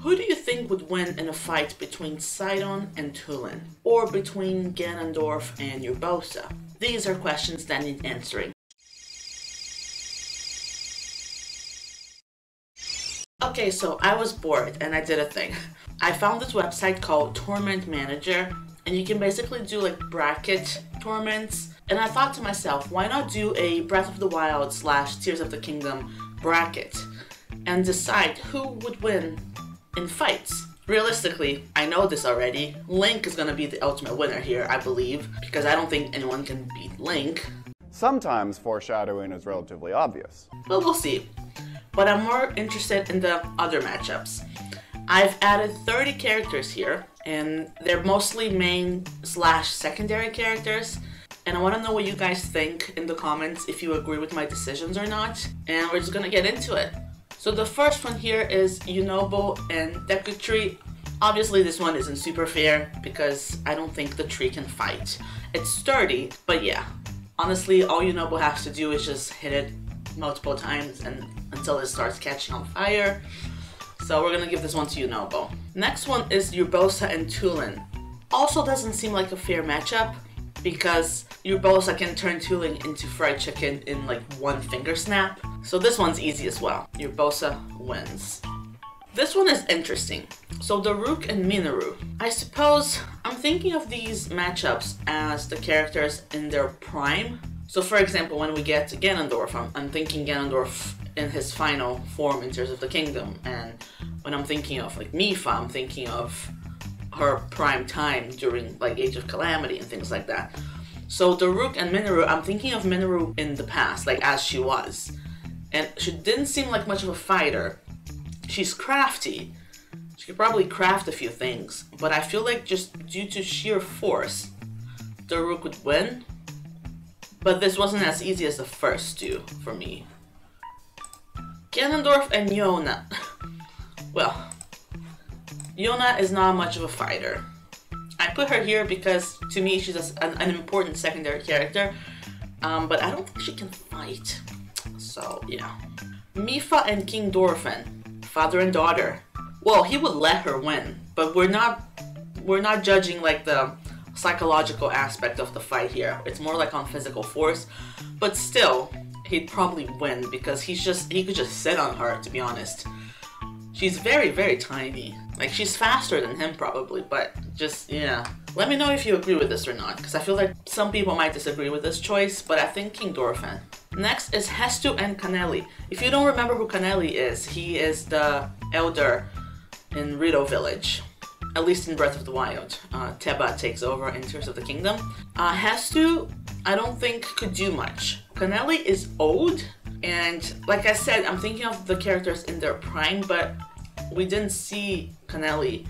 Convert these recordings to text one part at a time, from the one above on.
Who do you think would win in a fight between Sidon and Tulin? Or between Ganondorf and Urbosa? These are questions that need answering. Okay, so I was bored and I did a thing. I found this website called Torment Manager, and you can basically do like bracket torments. And I thought to myself, why not do a Breath of the Wild / Tears of the Kingdom bracket and decide who would win in fights. Realistically, I know this already. Link is gonna be the ultimate winner here, I believe, because I don't think anyone can beat Link. Sometimes foreshadowing is relatively obvious. But we'll see. But I'm more interested in the other matchups. I've added 30 characters here, and they're mostly main / secondary characters. And I want to know what you guys think in the comments, if you agree with my decisions or not. And we're just gonna get into it. So the first one here is Yunobo and Deku Tree. Obviously this one isn't super fair because I don't think the tree can fight. It's sturdy, but yeah. Honestly, all Yunobo has to do is just hit it multiple times and until it starts catching on fire. So we're gonna give this one to Yunobo. Next one is Urbosa and Tulin. Also doesn't seem like a fair matchup because Urbosa can turn Tulin into fried chicken in like one finger snap. So this one's easy as well. Urbosa wins. This one is interesting. So Daruk and Minoru. I suppose I'm thinking of these matchups as the characters in their prime. So for example, when we get to Ganondorf, I'm thinking Ganondorf in his final form in Tears of the Kingdom. And when I'm thinking of like Mipha, I'm thinking of her prime time during like Age of Calamity and things like that. So Daruk and Minoru, I'm thinking of Minoru in the past, like as she was. And she didn't seem like much of a fighter. She's crafty. She could probably craft a few things, but I feel like just due to sheer force, Daruk would win. But this wasn't as easy as the first two for me. Ganondorf and Yona. Well, Yona is not much of a fighter. I put her here because to me she's an important secondary character, but I don't think she can fight. So yeah. Mipha and King Dorphin, father and daughter. Well, he would let her win, but we're not judging like the psychological aspect of the fight here. It's more like on physical force, but still, he'd probably win because he could just sit on her, to be honest. She's very, very tiny. Like, she's faster than him probably, but just, yeah. Let me know if you agree with this or not, because I feel like some people might disagree with this choice, but I think King Dorphin. Next is Hestu and Canelli. If you don't remember who Canelli is, he is the elder in Rito Village. At least in Breath of the Wild. Teba takes over in Tears of the Kingdom. Hestu, I don't think could do much. Canelli is old, and like I said, I'm thinking of the characters in their prime, but we didn't see Canelli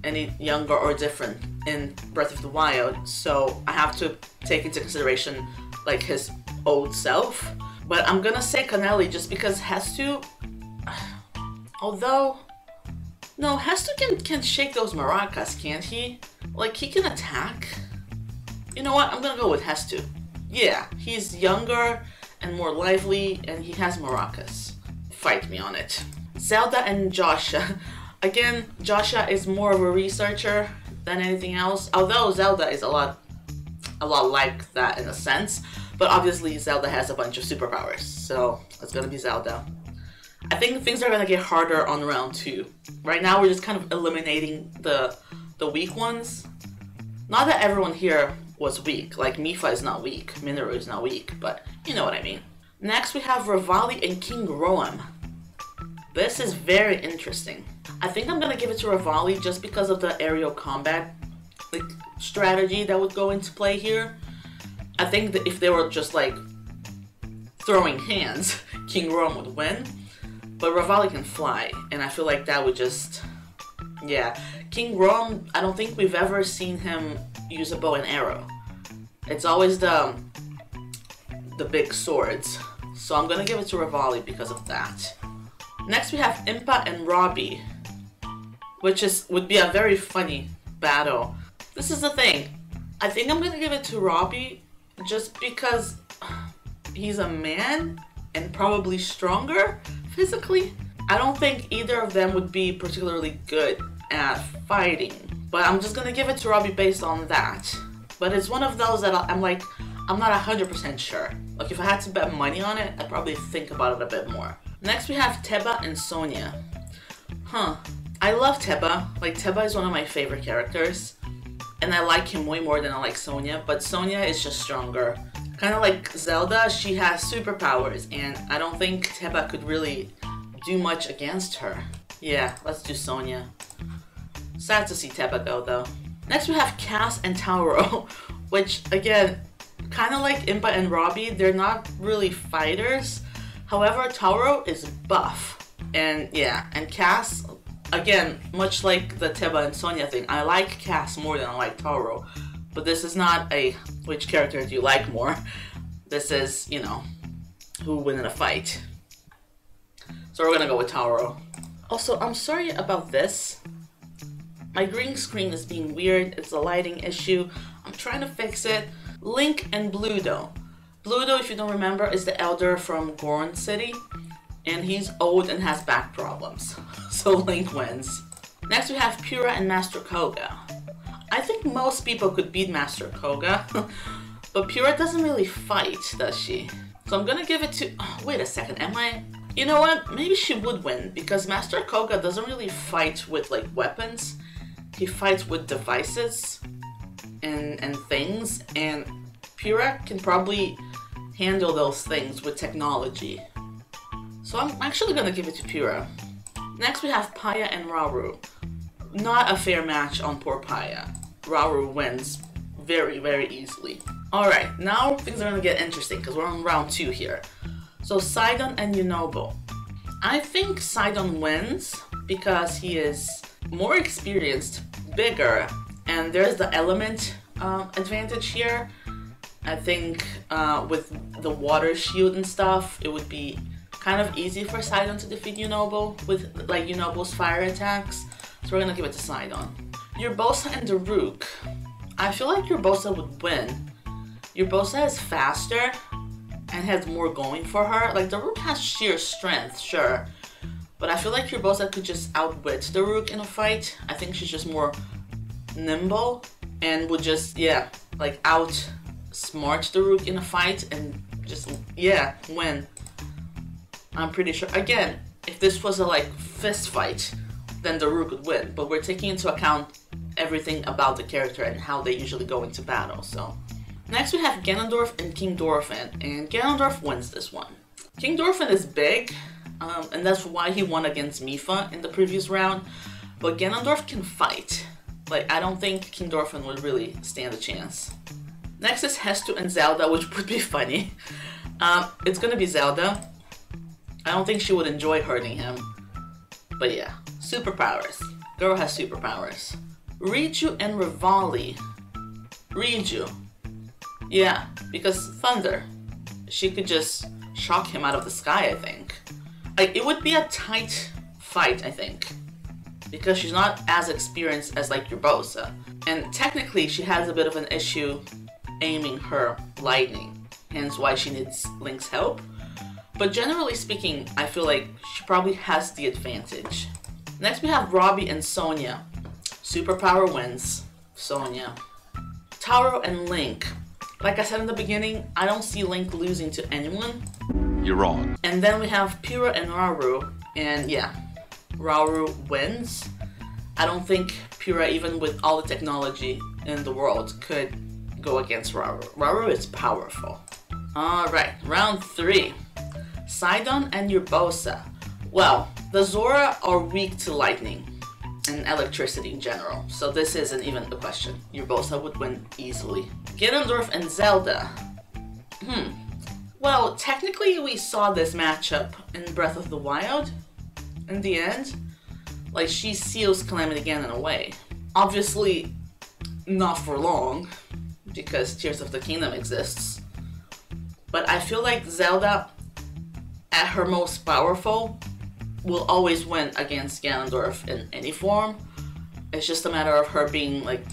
any younger or different in Breath of the Wild, so I have to take into consideration like his old self. But I'm gonna say Canelli just because Hestu, although, no, Hestu can shake those maracas, can't he? Like, he can attack. You know what, I'm gonna go with Hestu. Yeah, he's younger and more lively, and he has maracas. Fight me on it. Zelda and Joshua. Again, Joshua is more of a researcher than anything else, although Zelda is a lot like that in a sense, but obviously Zelda has a bunch of superpowers, so it's gonna be Zelda. I think things are gonna get harder on round 2. Right now we're just kind of eliminating the weak ones. Not that everyone here was weak, like Mipha is not weak, Minoru is not weak, but you know what I mean. Next we have Revali and King Roam. This is very interesting. I think I'm gonna give it to Revali just because of the aerial combat like strategy that would go into play here. I think that if they were just like throwing hands, King Roam would win. But Revali can fly, and I feel like that would just, yeah. King Roam, I don't think we've ever seen him use a bow and arrow. It's always the big swords. So I'm gonna give it to Revali because of that. Next we have Impa and Robbie, which would be a very funny battle. This is the thing. I think I'm gonna give it to Robbie just because he's a man and probably stronger physically. I don't think either of them would be particularly good at fighting, but I'm just gonna give it to Robbie based on that. But it's one of those that I'm like, I'm not 100% sure. Like if I had to bet money on it, I'd probably think about it a bit more. Next we have Teba and Sonia. I love Teba. Like Teba is one of my favorite characters. And I like him way more than I like Sonia, but Sonia is just stronger. Kind of like Zelda, she has superpowers, and I don't think Teba could really do much against her. Yeah, let's do Sonia. Sad to see Teba go though. Next we have Cass and Tauro, which again, kind of like Impa and Robbie, they're not really fighters. However, Tauro is buff, and yeah, and Cass, again, much like the Teba and Sonia thing, I like Cass more than I like Tauro. But this is not a which character do you like more. This is, you know, who will win in a fight. So we're gonna go with Tauro. Also, I'm sorry about this. My green screen is being weird. It's a lighting issue. I'm trying to fix it. Link and Bluto. Bluto, if you don't remember, is the elder from Goron City. And he's old and has back problems. So Link wins. Next we have Pura and Master Koga. I think most people could beat Master Koga. But Pura doesn't really fight, does she? So I'm gonna give it to... Oh, wait a second, am I... You know what? Maybe she would win, because Master Koga doesn't really fight with, like, weapons. He fights with devices and things, and Pura can probably handle those things with technology. So I'm actually gonna give it to Pura. Next we have Paya and Rauru. Not a fair match on poor Paya. Rauru wins very, very easily. Alright, now things are gonna get interesting because we're on round 2 here. So Sidon and Yunobo. I think Sidon wins because he is more experienced, bigger, and there's the element advantage here. I think with the water shield and stuff, it would be kind of easy for Sidon to defeat Yunobo with like Yunobo's fire attacks. So we're gonna give it to Sidon. Urbosa and Daruk. I feel like Urbosa would win. Urbosa is faster and has more going for her. Like Daruk has sheer strength, sure. But I feel like Urbosa could just outwit Daruk in a fight. I think she's just more nimble and would just, yeah, like outsmart Daruk in a fight and just, yeah, win. I'm pretty sure. Again, if this was a like fist fight, then Daruk would win. But we're taking into account everything about the character and how they usually go into battle, so. Next we have Ganondorf and King Dorphin, and Ganondorf wins this one. King Dorphin is big, and that's why he won against Mipha in the previous round, but Ganondorf can fight. Like, I don't think King Dorphin would really stand a chance. Next is Hestu and Zelda, which would be funny. It's gonna be Zelda. I don't think she would enjoy hurting him, but yeah, superpowers. Girl has superpowers. Riju and Rivali. Riju. Yeah, because thunder. She could just shock him out of the sky, I think. Like, it would be a tight fight, I think. Because she's not as experienced as, like, Urbosa. And technically, she has a bit of an issue aiming her lightning. Hence why she needs Link's help. But generally speaking, I feel like she probably has the advantage. Next we have Robbie and Sonia. Superpower wins. Sonia. Tauro and Link. Like I said in the beginning, I don't see Link losing to anyone. You're wrong. And then we have Pura and Rauru. And yeah, Rauru wins. I don't think Pura, even with all the technology in the world, could go against Rauru. Rauru is powerful. Alright, round 3. Sidon and Urbosa. Well, the Zora are weak to lightning and electricity in general, so this isn't even a question. Urbosa would win easily. Ganondorf and Zelda. Well, technically we saw this matchup in Breath of the Wild. In the end, like, she seals Calamity Ganon away. Obviously, not for long, because Tears of the Kingdom exists. But I feel like Zelda, at her most powerful, will always win against Ganondorf in any form. It's just a matter of her being, like,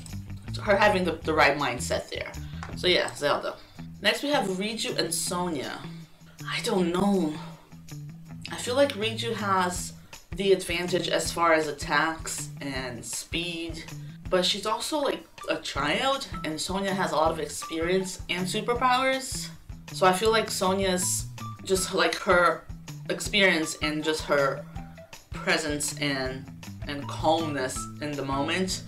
her having the right mindset there. So yeah, Zelda. Next we have Riju and Sonia. I don't know. I feel like Riju has the advantage as far as attacks and speed, but she's also like a child, and Sonya has a lot of experience and superpowers. So I feel like Sonya's just like her experience and just her presence and calmness in the moment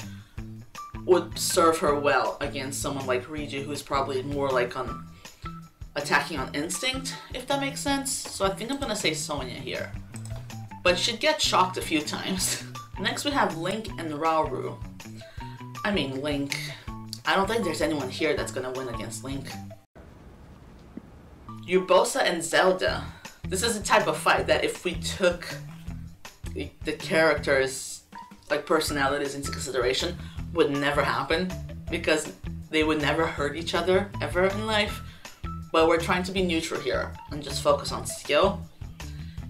would serve her well against someone like Riju, who's probably more like on attacking on instinct, if that makes sense. So I think I'm gonna say Sonya here, but she'd get shocked a few times. Next we have Link and Rauru. I mean, Link, I don't think there's anyone here that's gonna win against Link. Urbosa and Zelda. This is the type of fight that if we took the characters' like personalities into consideration, would never happen, because they would never hurt each other ever in life. But we're trying to be neutral here and just focus on skill.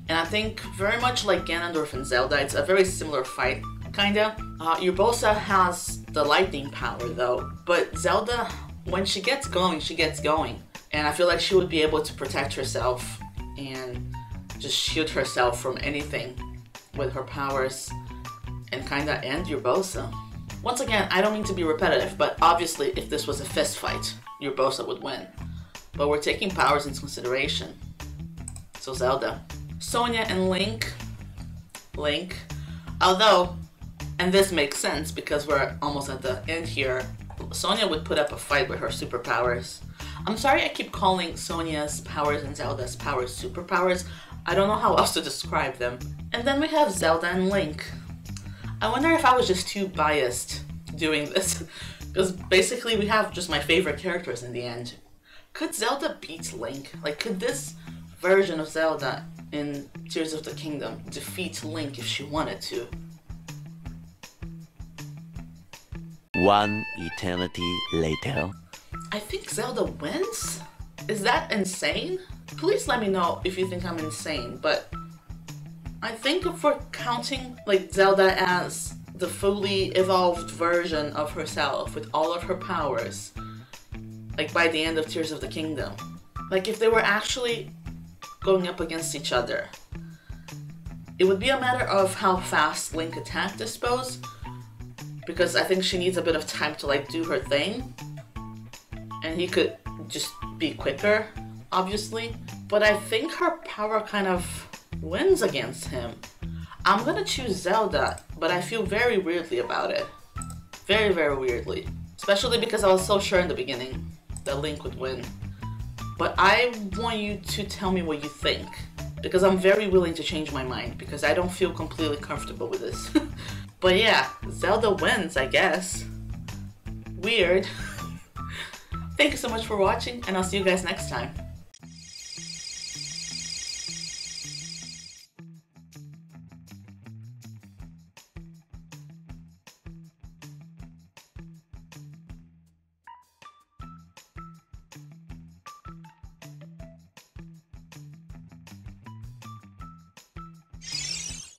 And I think very much like Ganondorf and Zelda, it's a very similar fight, kinda. Urbosa has the lightning power though, but Zelda, when she gets going, she gets going. And I feel like she would be able to protect herself and just shield herself from anything with her powers and kinda end Urbosa. Once again, I don't mean to be repetitive, but obviously if this was a fist fight, Urbosa would win. But we're taking powers into consideration. So Zelda. Sonya and Link. Although, and this makes sense because we're almost at the end here, Sonya would put up a fight with her superpowers. I'm sorry I keep calling Sonya's powers and Zelda's powers superpowers. I don't know how else to describe them. And then we have Zelda and Link. I wonder if I was just too biased doing this, because basically we have just my favorite characters in the end. Could Zelda beat Link? Like, could this version of Zelda in Tears of the Kingdom defeat Link if she wanted to? One eternity later. I think Zelda wins? Is that insane? Please let me know if you think I'm insane, but I think if we're counting like Zelda as the fully evolved version of herself with all of her powers, like by the end of Tears of the Kingdom, like if they were actually going up against each other, it would be a matter of how fast Link attacked, I suppose, because I think she needs a bit of time to like do her thing, and he could just be quicker, obviously, but I think her power kind of wins against him. I'm gonna choose Zelda, but I feel very weirdly about it. Very, very weirdly. Especially because I was so sure in the beginning that Link would win. But I want you to tell me what you think, because I'm very willing to change my mind, because I don't feel completely comfortable with this. But yeah, Zelda wins, I guess. Weird. Thank you so much for watching, and I'll see you guys next time.